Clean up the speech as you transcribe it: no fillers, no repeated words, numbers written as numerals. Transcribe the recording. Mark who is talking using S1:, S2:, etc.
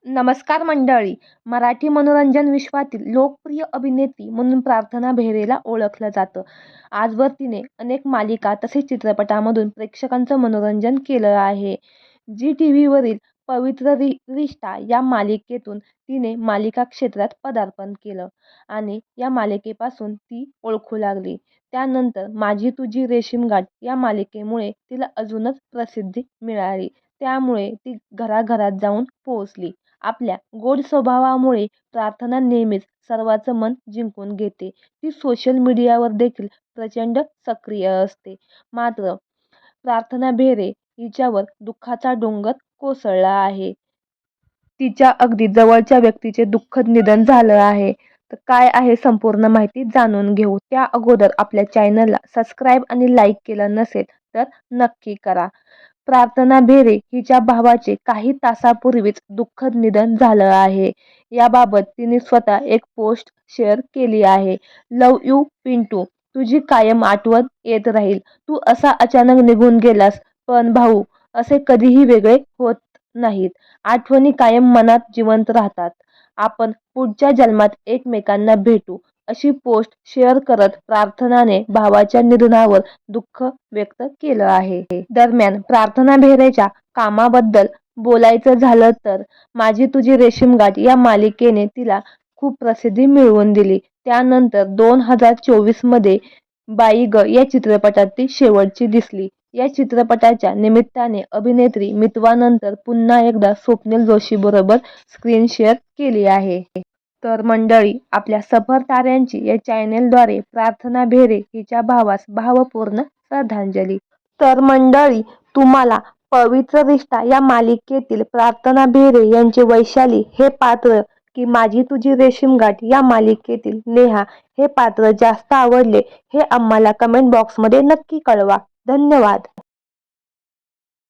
S1: नमस्कार मंडळी. मराठी मनोरंजन विश्वातील लोकप्रिय अभिनेत्री म्हणून प्रार्थना बेहरेला ओळखलं जातं. आजवर तिने अनेक मालिका तसेच चित्रपटांमधून प्रेक्षकांचं मनोरंजन केलं आहे. झी टीव्हीवरील पवित्र रिश्ता या मालिकेतून तिने मालिका क्षेत्रात पदार्पण केलं आणि या मालिकेपासून ती ओळखू लागली. त्यानंतर माझी तुझी रेशीमगाठ या मालिकेमुळे तिला अजूनच प्रसिद्धी मिळाली. त्यामुळे ती घराघरात जाऊन पोहोचली. आपल्या गोड स्वभावामुळे प्रार्थना नेहमीच सर्वांचं मन जिंकून घेते. ती सोशल मीडियावर देखील प्रचंड सक्रिय असते. मात्र प्रार्थना बेहरे हिच्यावर दुःखाचा डोंगर कोसळला आहे. तिच्या अगदी जवळच्या व्यक्तीचे दुःखद निधन झालं आहे. तर काय आहे संपूर्ण माहिती जाणून घेऊ. त्या अगोदर आपल्या चॅनलला सबस्क्राईब आणि लाईक केलं नसेल तर नक्की करा. प्रार्थना बेहरे हिच्या भावाचे काही तासापूर्वीच दुःखद निधन झालं आहे. याबाबत तिने स्वतः एक पोस्ट शेअर केली आहे. लव्ह यू पिंटू, तुझी कायम आठवण येत राहील. तू असा अचानक निघून गेलास, पण भाऊ असे कधीही वेगळे होत नाहीत. आठवणी कायम मनात जिवंत राहतात. आपण पुढच्या जन्मात एकमेकांना भेटू, अशी पोस्ट शेअर करत प्रार्थनाने भावाच्या निधनावर दुःख व्यक्त केलं आहे. दरम्यान प्रार्थना बेहरेच्या कामाबद्दल बोलायचं झालं तर माझी तुझी रेशीमगाठ या मालिकेने तिला खूप प्रसिद्धी मिळवून दिली. त्यानंतर 2024 मध्ये बाई ग या चित्रपटात ती शेवटची दिसली. या चित्रपटाच्या निमित्ताने अभिनेत्री मितवानंतर पुन्हा एकदा स्वप्नील जोशीबरोबर स्क्रीन शेअर केली आहे. तर मंडळी, आपल्या सफर ताऱ्यांची या चॅनेलद्वारे प्रार्थना बेहरे हिच्या भावास भावपूर्ण श्रद्धांजली. तर मंडळी, तुम्हाला पवित्र रिश्ता या मालिकेतील प्रार्थना बेहरे यांचे वैशाली हे पात्र की माझी तुझी रेशीमगाठ या मालिकेतील नेहा हे पात्र जास्त आवडले हे आम्हाला कमेंट बॉक्समध्ये नक्की कळवा. धन्यवाद.